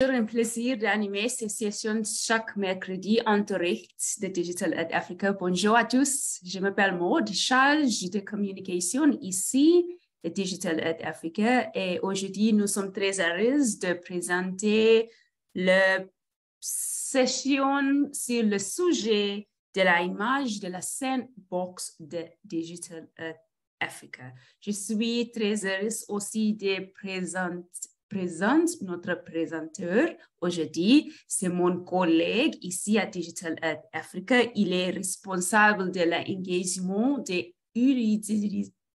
toujours un plaisir d'animer ces sessions chaque mercredi en direct de Digital Ed Africa. Bonjour à tous, je m'appelle Maud, charge de communication ici de Digital Ed Africa et aujourd'hui nous sommes très heureux de présenter la session sur le sujet de l'image de la sandbox de Digital Ed Africa. Je suis très heureuse aussi de présente notre présenteur aujourd'hui. C'est mon collègue ici à Digital Ed Africa. Il est responsable de l'engagement des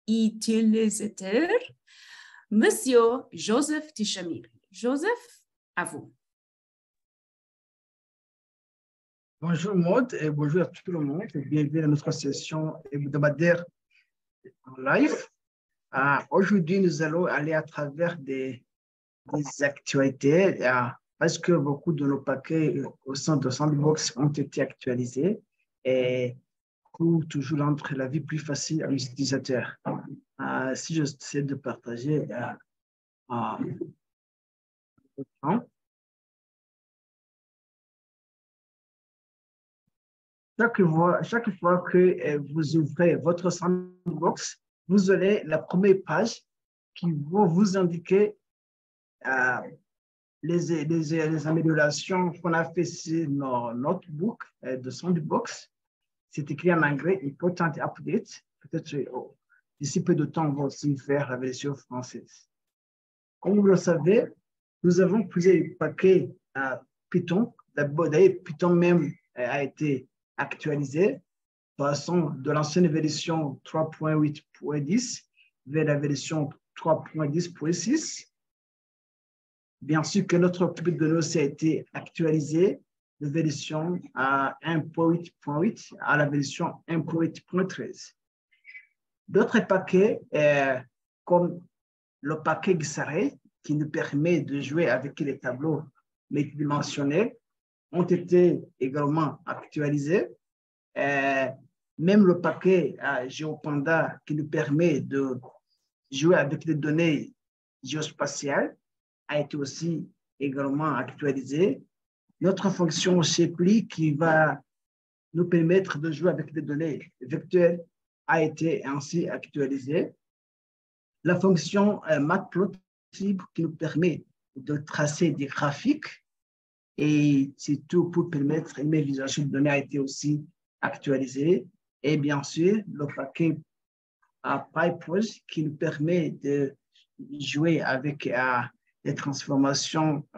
utilisateurs, Monsieur Joseph Tishamiri. Joseph, à vous. Bonjour Maud et bonjour à tout le monde. Bienvenue à notre session hebdomadaire en live. Aujourd'hui, nous allons aller à travers des actualités parce que beaucoup de nos paquets au sein de Sandbox ont été actualisés et pour toujours rendre la vie plus facile à l'utilisateur. Si j'essaie de partager chaque fois que vous ouvrez votre Sandbox, vous aurez la première page qui va vous indiquer les améliorations qu'on a fait sur nos notebooks de Sandbox. C'est écrit en anglais, Important Update. Peut-être d'ici peu de temps, on va aussi faire la version française. Comme vous le savez, nous avons plusieurs paquets Python. D'abord, Python même a été actualisé, passant de l'ancienne version 3.8.10 vers la version 3.10.6. Bien sûr que notre type de données a été actualisé de version 1.8.8 à la version 1.8.13. D'autres paquets, comme le paquet Xarray, qui nous permet de jouer avec les tableaux multidimensionnels, ont été également actualisés. Même le paquet GeoPanda, qui nous permet de jouer avec les données géospatiales, a été aussi également actualisé. Notre fonction Shapely, qui va nous permettre de jouer avec des données vecteurs, a été ainsi actualisée. La fonction Matplotlib, qui nous permet de tracer des graphiques, et c'est tout pour permettre une visualisation de données, a été aussi actualisé. Et bien sûr, le paquet PyPose, qui nous permet de jouer avec des transformations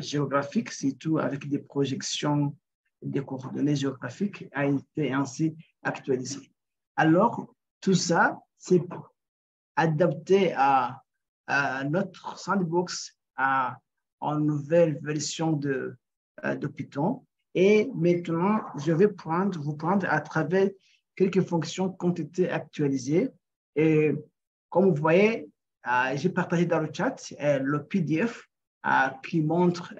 géographiques, surtout avec des projections des coordonnées géographiques, a été ainsi actualisé. Alors, tout ça, c'est adapté à notre sandbox en nouvelle version de Python. Et maintenant, je vais vous prendre à travers quelques fonctions qui ont été actualisées. Et comme vous voyez, j'ai partagé dans le chat le PDF qui montre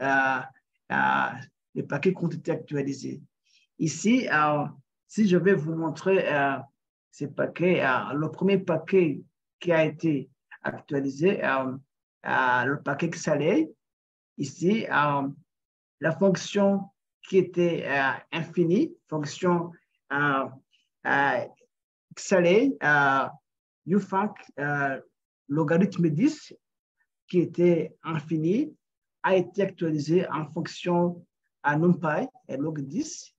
les paquets qui ont été actualisés. Ici, si je vais vous montrer ces paquets, le premier paquet qui a été actualisé, le paquet Xaley. Ici, la fonction qui était infinie, fonction Xaley, ufunc, logarithme 10, qui était infini, a été actualisé en fonction NumPy, log 10,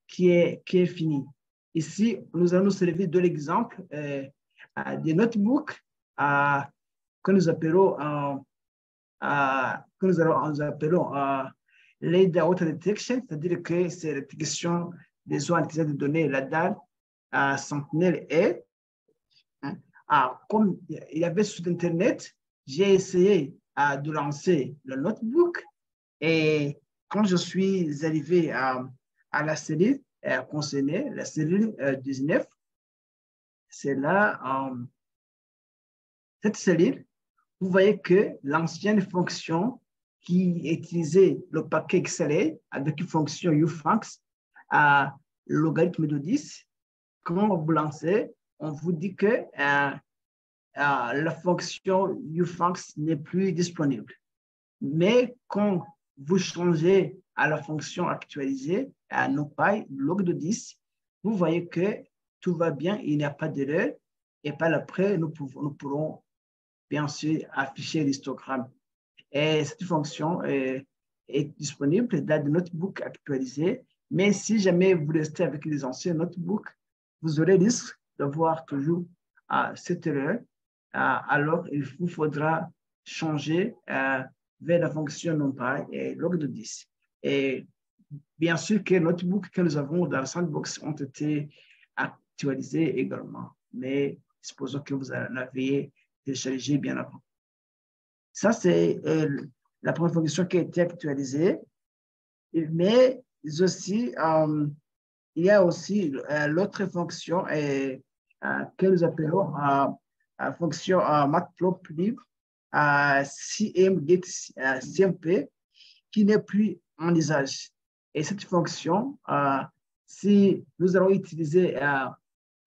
qui est fini. Ici, nous allons servir de l'exemple des notebooks que nous appelons LiDAR Auto Detection, c'est-à-dire que c'est la détection des zones de données, la DAL, Sentinel et comme il y avait sur Internet, j'ai essayé de lancer le notebook et quand je suis arrivé à la cellule concernée, la cellule 19, c'est là, cette cellule, vous voyez que l'ancienne fonction qui utilisait le paquet Xaley avec une fonction ufunc à logarithme de 10, quand vous lancez, on vous dit que la fonction ufunc n'est plus disponible. Mais quand vous changez à la fonction actualisée, à NumPy, log de 10, vous voyez que tout va bien, il n'y a pas d'erreur. Et par après, nous pourrons bien sûr afficher l'histogramme. Et cette fonction est disponible dans des notebooks actualisés. Mais si jamais vous restez avec les anciens notebooks, vous aurez risque de voir toujours cette erreur. Alors, il vous faudra changer vers la fonction NumPy et log de 10. Et bien sûr que les notebooks que nous avons dans la sandbox ont été actualisés également. Mais supposons que vous en avez téléchargé bien avant. Ça, c'est la première fonction qui a été actualisée. Mais aussi, il y a aussi l'autre fonction que nous appelons la fonction matplotlib cmget.cmp qui n'est plus en usage. Et cette fonction, si nous allons utiliser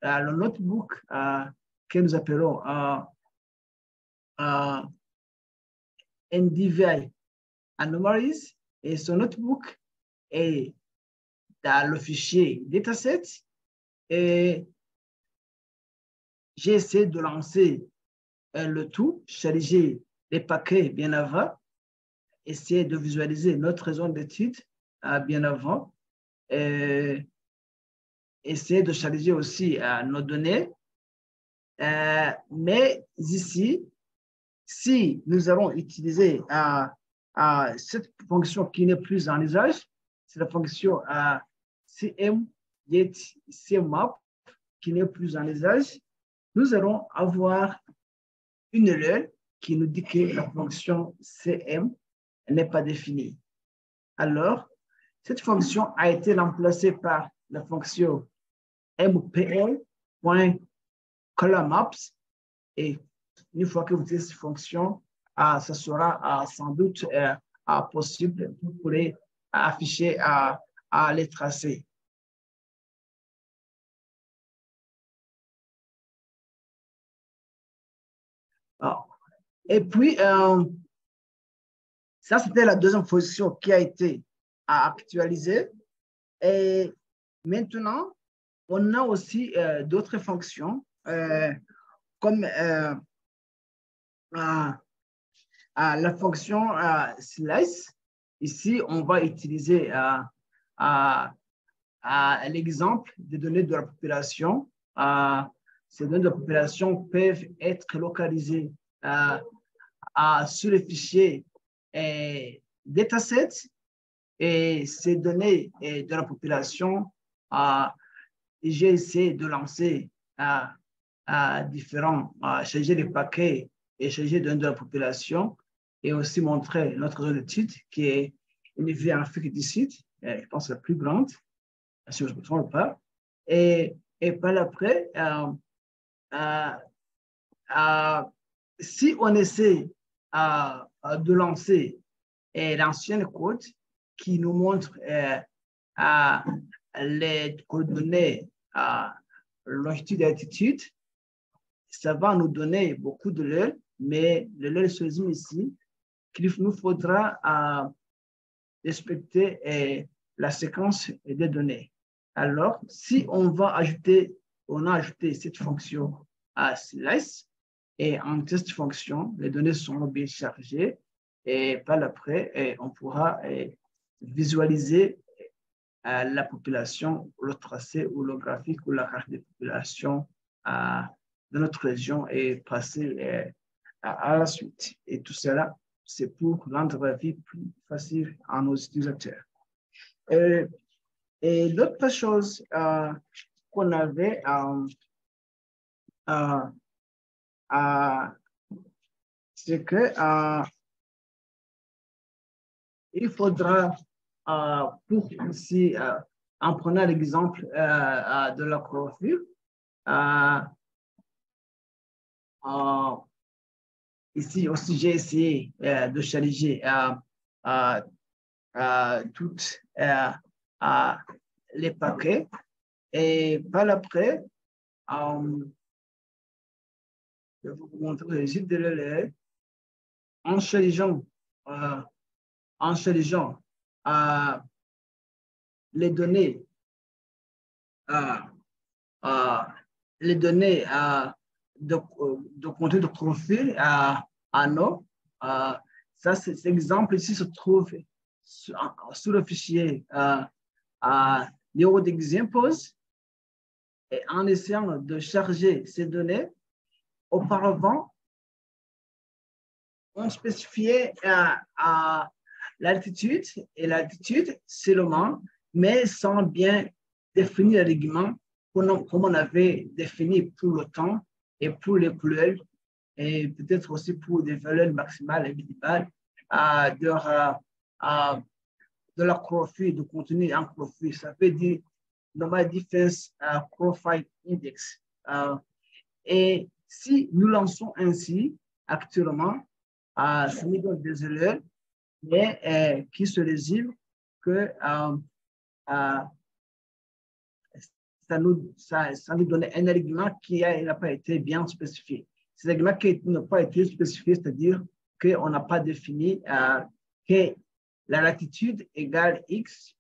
le notebook que nous appelons NDVI Anomalies, et ce notebook est dans le fichier dataset, et j'ai essayé de lancer le tout, charger les paquets bien avant, essayer de visualiser notre zone d'étude bien avant, essayer de charger aussi nos données. Mais ici, si nous allons utiliser cette fonction qui n'est plus en usage, c'est la fonction cmget.cmap qui n'est plus en usage, nous allons avoir une erreur qui nous dit que la fonction cm n'est pas définie. Alors, cette fonction a été remplacée par la fonction mpl.colormaps, et une fois que vous utilisez cette fonction, ça sera sans doute possible, vous pourrez afficher les tracés. Et puis, ça, c'était la deuxième fonction qui a été actualisée. Et maintenant, on a aussi d'autres fonctions comme la fonction slice. Ici, on va utiliser l'exemple des données de la population. Ces données de la population peuvent être localisées sur les fichiers dataset, et ces données de la population, j'ai essayé de lancer différents, charger les paquets et charger de la population, et aussi montrer notre zone d'étude qui est une vie en Afrique du Sud, je pense la plus grande, si je ne me trompe pas. Et par après, si on essaie de lancer l'ancien code qui nous montre les coordonnées longitude et altitude, ça va nous donner beaucoup de l'heure, mais le l'heure se résume ici qu'il nous faudra respecter la séquence des données. Alors, si on a ajouté cette fonction à slice, et en test fonction, les données sont bien chargées, et par après, on pourra visualiser la population, le tracé ou le graphique ou la carte des populations de notre région, et passer à la suite. Et tout cela, c'est pour rendre la vie plus facile à nos utilisateurs. Et l'autre chose qu'on avait, c'est que il faudra, pour ici, en prenant l'exemple de la chlorophylle, ici aussi, j'ai essayé de charger toutes les paquets, et par après, je vais vous montrer le résultat de l'élève en chargeant en chargeant les données, de contenu de profil à nous. Ça, cet exemple ici se trouve sur le fichier Neural Examples. Et en essayant de charger ces données, auparavant, on spécifiait l'altitude et l'altitude seulement, mais sans bien définir l'argument comme on avait défini pour le temps et pour les couleurs, et peut-être aussi pour des valeurs maximales et minimales de la chlorophylle, de contenu en chlorophylle. Ça veut dire Normal Defense Profile Index. Et si nous lançons ainsi actuellement, ça nous donne des erreurs, mais qui se résument que ça nous donne un argument qui n'a pas été bien spécifié. Cet argument qui n'a pas été spécifié, c'est-à-dire qu'on n'a pas défini que la latitude égale X,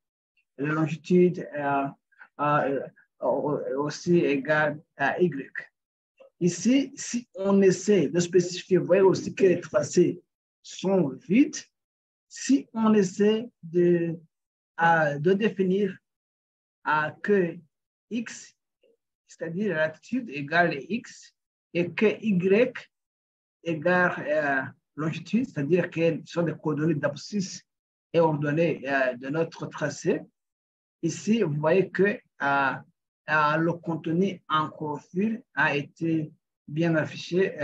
la longitude aussi égale Y. Ici, si on essaie de spécifier, vous voyez aussi que les tracés sont vides. Si on essaie de définir que X, c'est-à-dire la latitude égale X, et que Y égale longitude, c'est-à-dire que ce sont des coordonnées d'abscisse et ordonnées de notre tracé. Ici, vous voyez que le contenu en chlorophylle a été bien affiché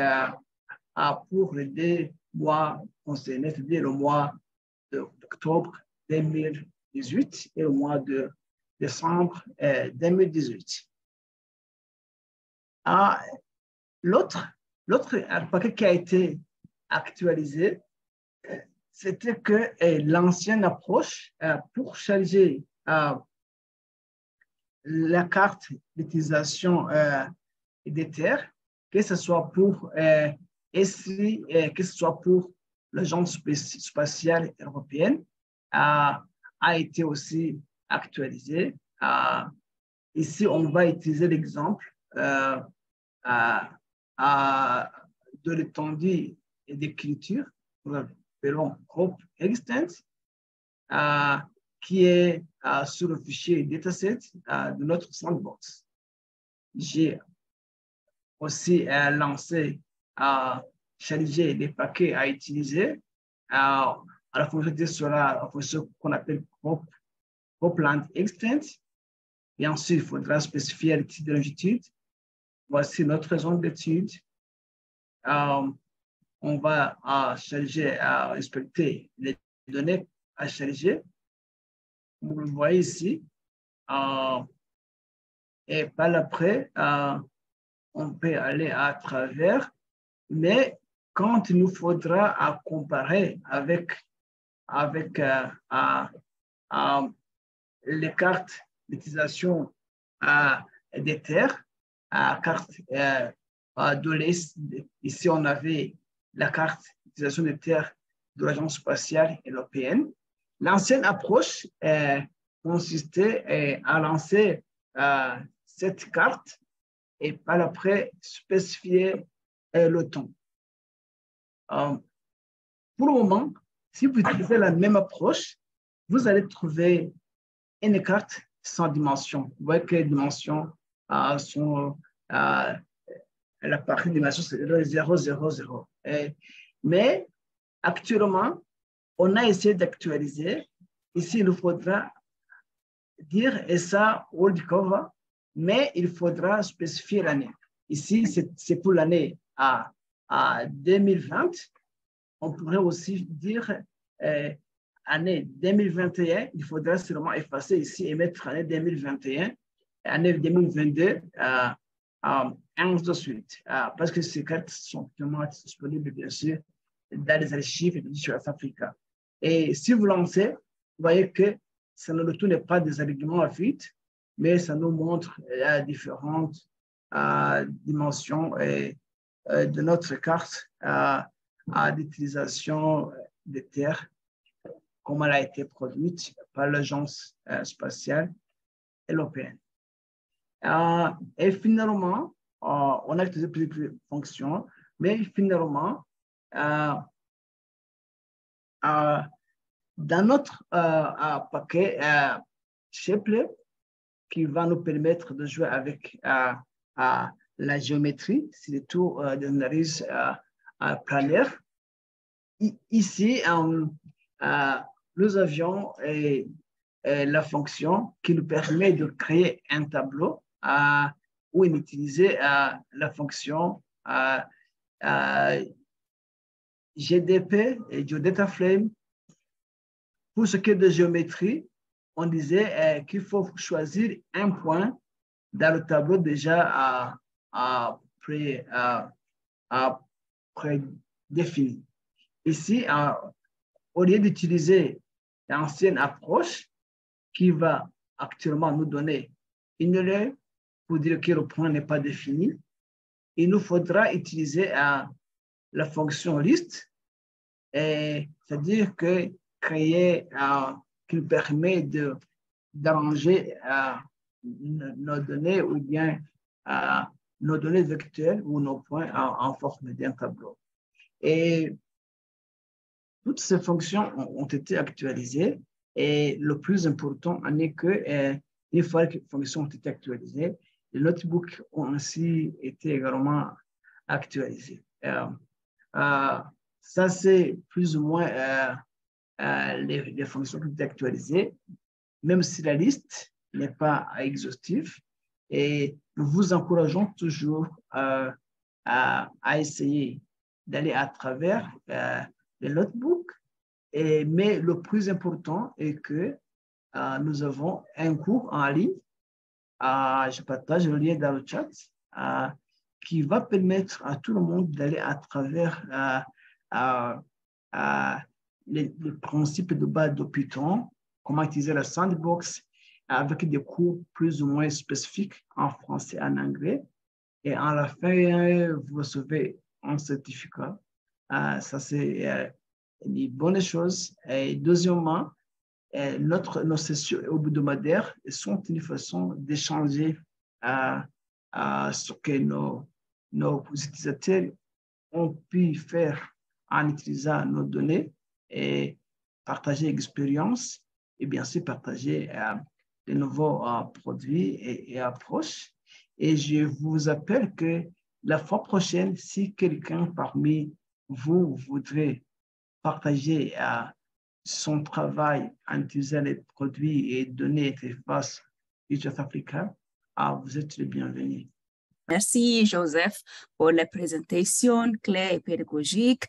pour les 2 mois concernés, c'est-à-dire le mois d'octobre 2018 et le mois de décembre 2018. L'autre paquet qui a été actualisé, c'était que l'ancienne approche pour charger la carte d'utilisation des terres, que ce soit pour ESRI, que ce soit pour l'Agence spatiale européenne, a été aussi actualisé. Ici, on va utiliser l'exemple de l'étendue et d'écriture, appelons Group Extent, qui est sur le fichier dataset de notre sandbox. J'ai aussi lancé charger les paquets à utiliser à la fonctionnalité sera ce qu'on appelle Gropland Extent. Et ensuite, il faudra spécifier le type de longitude. Voici notre zone d'étude. On va charger, respecter les données à charger. Vous le voyez ici. Et par après, on peut aller à travers, mais quand il nous faudra comparer avec les cartes d'utilisation des terres, carte de l'Est, ici on avait la carte d'utilisation des terres de l'Agence spatiale européenne. L'ancienne approche consistait à lancer cette carte et par après spécifier le temps. Pour le moment, si vous utilisez la même approche, vous allez trouver une carte sans dimension. Vous voyez que les dimensions sont la partie dimension, c'est 0, 0, 0. Mais actuellement, on a essayé d'actualiser. Ici, il nous faudra dire ESA World Cover, mais il faudra spécifier l'année. Ici, c'est pour l'année 2020. On pourrait aussi dire année 2021. Il faudra seulement effacer ici et mettre année 2021, année 2022, ainsi de suite. Parce que ces cartes sont vraiment disponibles, bien sûr, dans les archives de South Africa. Et si vous lancez, vous voyez que ça ne retourne pas des arguments à vide, mais ça nous montre différentes dimensions de notre carte d'utilisation de Terre, comme elle a été produite par l'Agence spatiale européenne. Et finalement, on a utilisé plusieurs fonctions, mais finalement, dans notre paquet Shapelet, qui va nous permettre de jouer avec la géométrie, c'est le tour d'analyse planaire. Ici, nous avions la fonction qui nous permet de créer un tableau où on utilisait la fonction GDP et GeoDataFrame. Pour ce qui est de géométrie, on disait qu'il faut choisir un point dans le tableau déjà prédéfini. Ici, au lieu d'utiliser l'ancienne approche qui va actuellement nous donner une erreur pour dire que le point n'est pas défini, il nous faudra utiliser la fonction list, c'est-à-dire que créer qui nous permet d'arranger nos données ou bien nos données vectorielles ou nos points en forme d'un tableau. Et toutes ces fonctions ont été actualisées et le plus important est que une fois que les fonctions ont été actualisées, les notebooks ont ainsi été également actualisés. Ça, c'est plus ou moins les fonctions qui ont été actualisées, même si la liste n'est pas exhaustive. Et nous vous encourageons toujours à essayer d'aller à travers les notebooks. Mais le plus important est que nous avons un cours en ligne, je partage le lien dans le chat, qui va permettre à tout le monde d'aller à travers les principes de base de Python, comment utiliser la sandbox, avec des cours plus ou moins spécifiques en français et en anglais. Et à la fin, vous recevez un certificat. Ça, c'est une bonne chose. Et deuxièmement, nos sessions hebdomadaires sont une façon d'échanger ce que nos utilisateurs ont pu faire en utilisant nos données et partager l'expérience et bien sûr partager de nouveaux produits et approches. Et je vous appelle que la fois prochaine, si quelqu'un parmi vous voudrait partager son travail en utilisant les produits et données interface East Africa, vous êtes les bienvenus. Merci, Joseph, pour la présentation claire et pédagogique.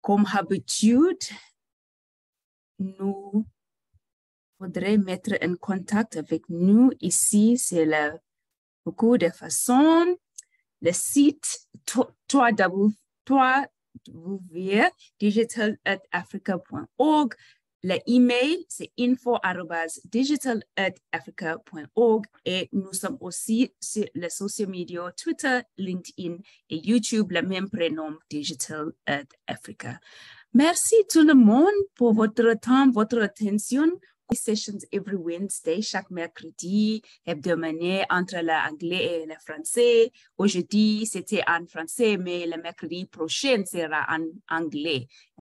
Comme d'habitude, nous faudrait mettre en contact avec nous. Ici, c'est beaucoup de façons. Le site www.digital-africa.org. L'email, c'est info@digital-africa.org. Et nous sommes aussi sur les social médias, Twitter, LinkedIn et YouTube, le même prénom, Digital Africa. Merci tout le monde pour votre temps, votre attention. Sessions every Wednesday, chaque mercredi hebdomadaire entre l'anglais et le français. Aujourd'hui, c'était en français, mais le mercredi prochain sera en anglais.